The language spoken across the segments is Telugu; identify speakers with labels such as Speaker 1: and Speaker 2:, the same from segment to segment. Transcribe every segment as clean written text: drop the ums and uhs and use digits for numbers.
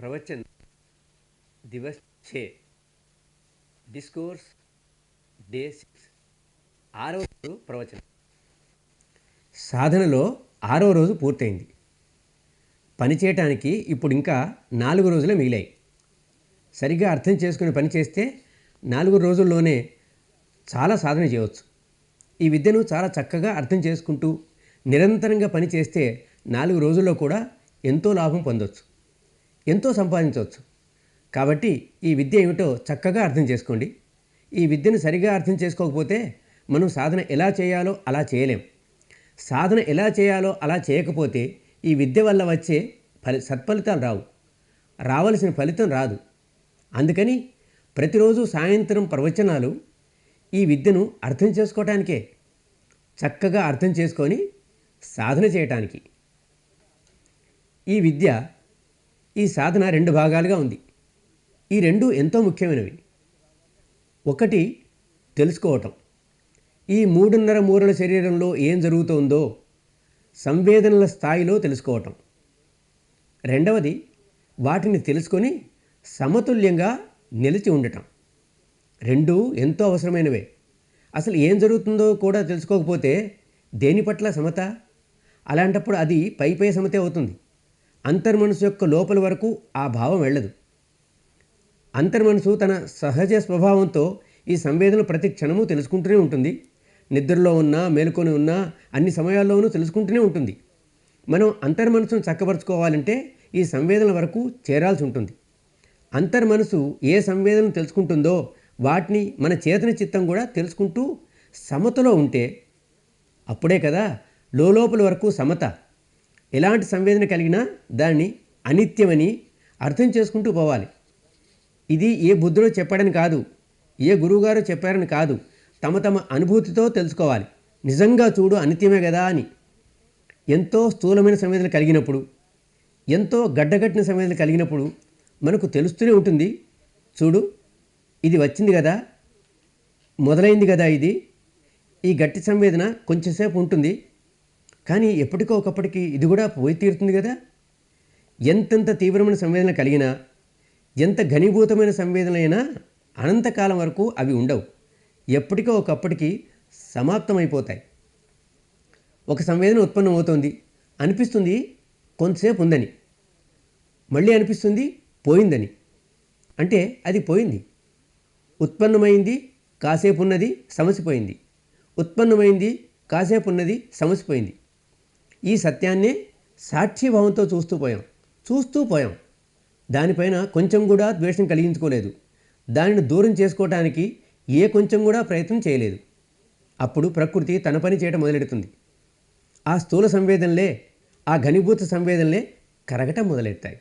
Speaker 1: प्रवचन दिवस 6 डिस्कोर्स डे 6 ఆరవ రోజు ప్రవచనం. సాధనలో ఆరవ రోజు పూర్తయింది. పని చేయటానికి ఇప్పుడు ఇంకా 4 రోజులే మిగిలాయి. సరిగ్గా అర్థం చేసుకుని పని చేస్తే 4 రోజుల్లోనే చాలా సాధన చేయవచ్చు. ఈ విద్యను చాలా చక్కగా అర్థం చేసుకుంటూ నిరంతరంగా పని చేస్తే 4 రోజుల్లో కూడా ఎంతో లాభం పొందవచ్చు, ఎంతో సంపాదించవచ్చు. కాబట్టి ఈ విద్య ఏమిటో చక్కగా అర్థం చేసుకోండి. ఈ విద్యను సరిగా అర్థం చేసుకోకపోతే మనం సాధన ఎలా చేయాలో అలా చేయలేం. సాధన ఎలా చేయాలో అలా చేయకపోతే ఈ విద్య వల్ల వచ్చే సత్ఫలితాలు రావు, రావలసిన ఫలితం రాదు. అందుకని ప్రతిరోజు సాయంత్రం ప్రవచనాలు ఈ విద్యను అర్థం చేసుకోవటానికే, చక్కగా అర్థం చేసుకొని సాధన చేయటానికి. ఈ విద్య, ఈ సాధన 2 భాగాలుగా ఉంది. ఈ 2 ఎంతో ముఖ్యమైనవి. ఒకటి తెలుసుకోవటం, ఈ 3.5 మూరల శరీరంలో ఏం జరుగుతుందో సంవేదనల స్థాయిలో తెలుసుకోవటం. రెండవది వాటిని తెలుసుకొని సమతుల్యంగా నిలిచి ఉండటం. 2 ఎంతో అవసరమైనవే. అసలు ఏం జరుగుతుందో కూడా తెలుసుకోకపోతే దేని పట్ల సమత? అలాంటప్పుడు అది పై సమతే అవుతుంది. అంతర్మనసు యొక్క లోపల వరకు ఆ భావం వెళ్ళదు. అంతర్మనసు తన సహజ స్వభావంతో ఈ సంవేదనలు ప్రతి క్షణము తెలుసుకుంటూనే ఉంటుంది. నిద్రలో ఉన్నా, మేలుకొని ఉన్నా, అన్ని సమయాల్లోనూ తెలుసుకుంటూనే ఉంటుంది. మనం అంతర్మనసును చక్కబరుచుకోవాలంటే ఈ సంవేదనల వరకు చేరాల్సి ఉంటుంది. అంతర్మనసు ఏ సంవేదనలు తెలుసుకుంటుందో వాటిని మన చేతన చిత్తం కూడా తెలుసుకుంటూ సమతలో ఉంటే అప్పుడే కదా లోపల వరకు సమత. ఎలాంటి సంవేదన కలిగినా దాన్ని అనిత్యమని అర్థం చేసుకుంటూ పోవాలి. ఇది ఏ బుద్ధుడో చెప్పాడని కాదు, ఏ గురువుగారో చెప్పారని కాదు, తమ అనుభూతితో తెలుసుకోవాలి. నిజంగా చూడు అనిత్యమే కదా అని. ఎంతో స్థూలమైన సంవేదన కలిగినప్పుడు, ఎంతో గడ్డగట్టిన సంవేదన కలిగినప్పుడు మనకు తెలుస్తూనే ఉంటుంది. చూడు, ఇది వచ్చింది కదా, మొదలైంది కదా, ఈ గట్టి సంవేదన కొంచెంసేపు ఉంటుంది, కానీ ఎప్పటికో ఒకప్పటికి ఇది కూడా పోయి తీరుతుంది కదా. ఎంతెంత తీవ్రమైన సంవేదన కలిగినా, ఎంత ఘనీభూతమైన సంవేదనలైనా అనంతకాలం వరకు అవి ఉండవు. ఎప్పటికో ఒకప్పటికి సమాప్తమైపోతాయి. ఒక సంవేదన ఉత్పన్నమవుతోంది, అనిపిస్తుంది కొంతసేపు ఉందని, మళ్ళీ అనిపిస్తుంది పోయిందని. అంటే అది పోయింది. ఉత్పన్నమైంది, కాసేపు ఉన్నది, సమసిపోయింది. ఉత్పన్నమైంది, కాసేపు ఉన్నది, సమసిపోయింది. ఈ సత్యాన్నే సాక్షిభావంతో చూస్తూ పోయాం. దానిపైన కొంచెం కూడా ద్వేషం కలిగించుకోలేదు. దానిని దూరం చేసుకోవటానికి ఏ కొంచెం కూడా ప్రయత్నం చేయలేదు. అప్పుడు ప్రకృతి తన పని చేయడం మొదలెడుతుంది. ఆ స్థూల సంవేదనలే, ఆ ఘనీభూత సంవేదనలే కరగటం మొదలెడతాయి.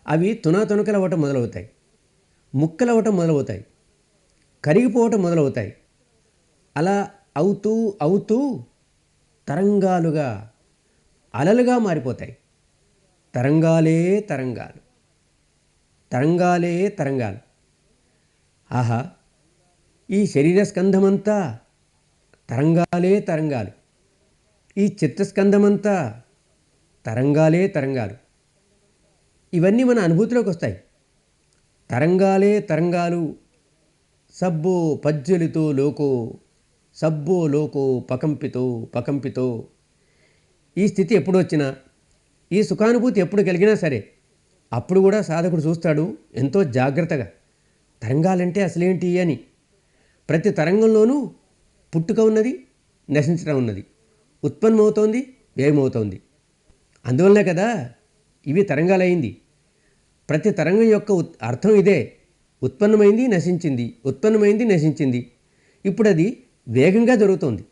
Speaker 1: అవి తునకలవటం మొదలవుతాయి, ముక్కలవటం మొదలవుతాయి, కరిగిపోవటం మొదలవుతాయి. అలా అవుతూ తరంగాలుగా, అలలుగా మారిపోతాయి. తరంగాలు. ఆహా, ఈ శరీర స్కంధమంతా తరంగాలు. ఈ చిత్తస్కంధమంతా తరంగాలు. ఇవన్నీ మన అనుభూతిలోకి వస్తాయి. తరంగాలు. సబ్బో పజ్జలితో లోకో పకంపితో. ఈ స్థితి ఎప్పుడు వచ్చినా, ఈ సుఖానుభూతి ఎప్పుడు కలిగినా సరే, అప్పుడు కూడా సాధకుడు చూస్తాడు ఎంతో జాగ్రత్తగా, తరంగాలంటే అసలేంటి అని. ప్రతి తరంగంలోనూ పుట్టుక ఉన్నది, నశించడం ఉన్నది, ఉత్పన్నమవుతోంది, వ్యయమవుతోంది. అందువల్లనే కదా ఇవి తరంగాలైంది. ప్రతి తరంగం యొక్క అర్థం ఇదే. ఉత్పన్నమైంది, నశించింది. ఇప్పుడు అది వేగంగా జరుగుతోంది.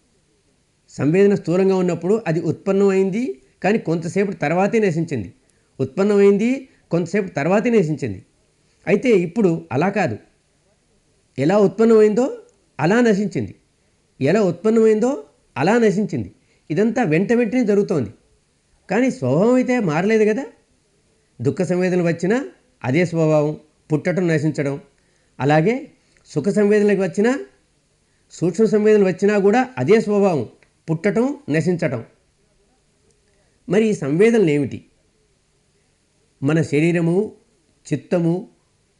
Speaker 1: సంవేదన స్థూలంగా ఉన్నప్పుడు అది ఉత్పన్నమైంది, కానీ కొంతసేపు తర్వాతే నశించింది. ఉత్పన్నమైంది, కొంతసేపు తర్వాతే నశించింది. అయితే ఇప్పుడు అలా కాదు. ఎలా ఉత్పన్నమైందో అలా నశించింది, ఎలా ఉత్పన్నమైందో అలా నశించింది. ఇదంతా వెంటనే జరుగుతోంది. కానీ స్వభావం అయితే మారలేదు కదా. దుఃఖ సంవేదనలు వచ్చినా అదే స్వభావం, పుట్టడం, నశించడం. అలాగే సుఖ సంవేదనలకు వచ్చినా, సూక్ష్మ సంవేదనలు వచ్చినా కూడా అదే స్వభావం, పుట్టడం, నశించటం. మరి ఈ సంవేదనలు ఏమిటి? మన శరీరము, చిత్తము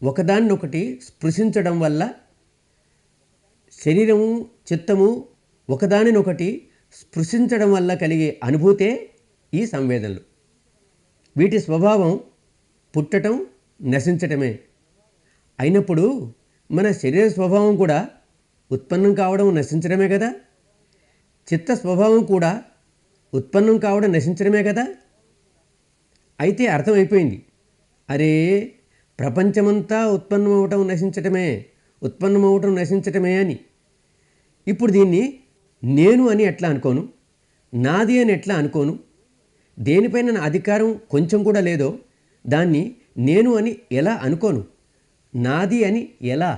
Speaker 1: ఒకదాన్నొకటి స్పృశించడం వల్ల, శరీరము చిత్తము ఒకదానినొకటి స్పృశించడం వల్ల కలిగే అనుభూతే ఈ సంవేదనలు. వీటి స్వభావం పుట్టటం, నశించటమే అయినప్పుడు మన శరీర స్వభావం కూడా ఉత్పన్నం కావడం, నశించడమే కదా. చిత్త స్వభావం కూడా ఉత్పన్నం కావడం, నశించడమే కదా. అయితే అర్థమైపోయింది, అరే ప్రపంచమంతా ఉత్పన్నమవటం, నశించటమే, ఉత్పన్నమవటం, నశించటమే అని. ఇప్పుడు దీన్ని నేను అని ఎట్లా అనుకోను, నాది అని ఎట్లా అనుకోను, దేనిపైన నా అధికారం కొంచెం కూడా లేదో దాన్ని నేను అని ఎలా అనుకోను, నాది అని ఎలా?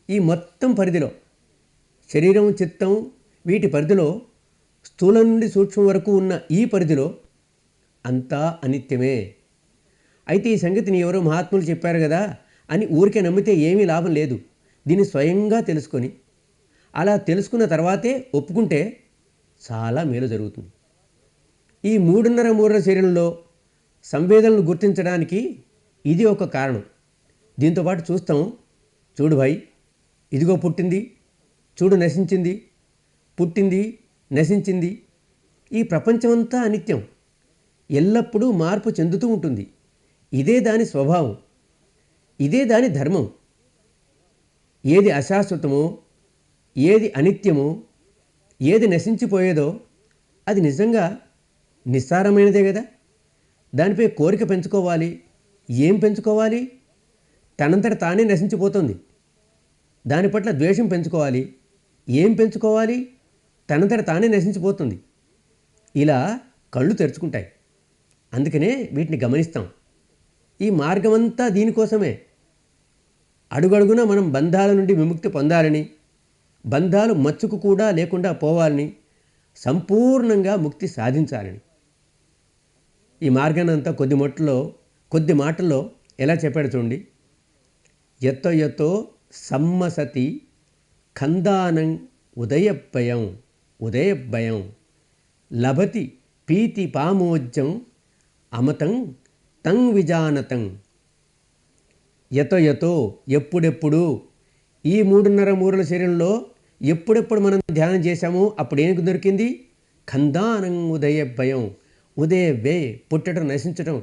Speaker 1: ఈ మొత్తం పరిధిలో, శరీరం, చిత్తం, వీటి పరిధిలో, స్థూలం నుండి సూక్ష్మం వరకు ఉన్న ఈ పరిధిలో అంతా అనిత్యమే. అయితే ఈ సంగతిని ఎవరో మహాత్ములు చెప్పారు కదా అని ఊరికే నమ్మితే ఏమీ లాభం లేదు. దీన్ని స్వయంగా తెలుసుకొని, అలా తెలుసుకున్న తర్వాతే ఒప్పుకుంటే చాలా మేలు జరుగుతుంది. ఈ 3.5 శరీరంలో సంవేదనలు గుర్తించడానికి ఇది ఒక కారణం. దీంతోపాటు చూస్తాం, చూడు భాయ్, ఇదిగో పుట్టింది, చూడు నశించింది, పుట్టింది, నశించింది. ఈ ప్రపంచమంతా అనిత్యం, ఎల్లప్పుడూ మార్పు చెందుతూ ఉంటుంది. ఇదే దాని స్వభావం, ఇదే దాని ధర్మం. ఏది అశాశ్వతమో, ఏది అనిత్యమో, ఏది నశించిపోయేదో అది నిజంగా నిస్సారమైనదే కదా. దానిపై కోరిక పెంచుకోవాలి. ఏం పెంచుకోవాలి? తనంతట తానే నశించిపోతుంది. దాని పట్ల ద్వేషం పెంచుకోవాలి. ఏం పెంచుకోవాలి? తనంతట తానే నశించిపోతుంది. ఇలా కళ్ళు తెరుచుకుంటాయి. అందుకనే వీటిని గమనిస్తాం. ఈ మార్గమంతా దీనికోసమే. అడుగడుగున మనం బంధాల నుండి విముక్తి పొందాలని, బంధాలు మచ్చుకు కూడా లేకుండా పోవాలని, సంపూర్ణంగా ముక్తి సాధించాలని. ఈ మార్గాన్ని అంతా కొద్ది మాటల్లో ఎలా చెప్పాడు చూడండి. యతో యతో సమ్మసతి ఖందానం ఉదయభయం లభతి పీతి పామోజ్జం అమతం తం విజానతం. యతో ఎప్పుడెప్పుడు ఈ 3.5 శరీరంలో ఎప్పుడెప్పుడు మనం ధ్యానం చేశామో అప్పుడు ఏం దొరికింది? ఖందానం ఉదయభయం. ఉదయవే పుట్టడం, నశించటం.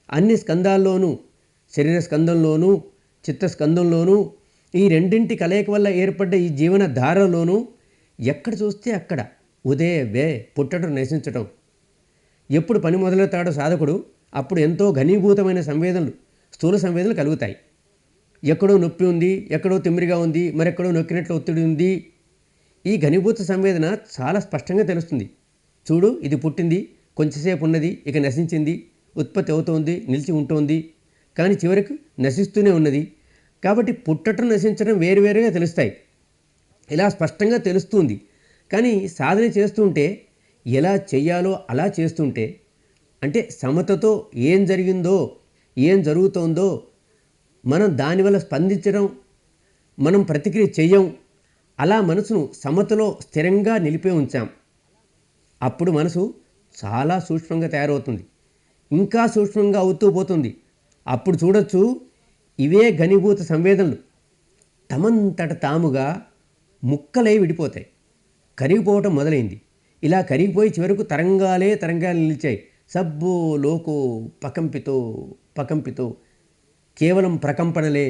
Speaker 1: అన్ని స్కందాల్లోనూ, శరీర స్కందంలోనూ, చిత్తస్కందంలోనూ, ఈ రెండింటి కలయిక వల్ల ఏర్పడ్డ ఈ జీవన ధారలోనూ ఎక్కడ చూస్తే అక్కడ ఉదయవే పుట్టడం, నశించటం. ఎప్పుడు పని మొదలెడతాడో సాధకుడు అప్పుడు ఎంతో ఘనీభూతమైన సంవేదనలు, స్థూల సంవేదనలు కలుగుతాయి. ఎక్కడో నొప్పి ఉంది, ఎక్కడో తిమ్మిరిగా ఉంది, మరెక్కడో నొక్కినట్లు ఒత్తిడి ఉంది. ఈ ఘనీభూత సంవేదన చాలా స్పష్టంగా తెలుస్తుంది. చూడు, ఇది పుట్టింది, కొంచెంసేపు ఉన్నది, ఇక నశించింది, ఉత్పత్తి అవుతోంది, నిలిచి ఉంటుంది, కానీ చివరికి నశిస్తూనే ఉన్నది. కాబట్టి పుట్టడం, నశించడం వేరువేరుగా తెలుస్తాయి. ఇలా స్పష్టంగా తెలుస్తుంది. కానీ సాధన చేస్తుంటే, ఎలా చెయ్యాలో అలా చేస్తుంటే, అంటే సమతతో ఏం జరిగిందో, ఏం జరుగుతోందో మనం దానివల్ల స్పందించడం, మనం ప్రతిక్రియ చెయ్యం. అలా మనసును సమతలో స్థిరంగా నిలిపే ఉంచాం. అప్పుడు మనసు చాలా సూక్ష్మంగా తయారవుతుంది, ఇంకా సూక్ష్మంగా అవుతూ పోతుంది. అప్పుడు చూడొచ్చు, ఇవే ఘనీభూత సంవేదనలు తమంతట తాముగా ముక్కలై విడిపోతాయి. కరిగిపోవటం మొదలైంది. ఇలా కరిగిపోయి చివరకు తరంగాలు నిలిచాయి. సబ్బో లోకో పకంపితో కేవలం ప్రకంపనలే,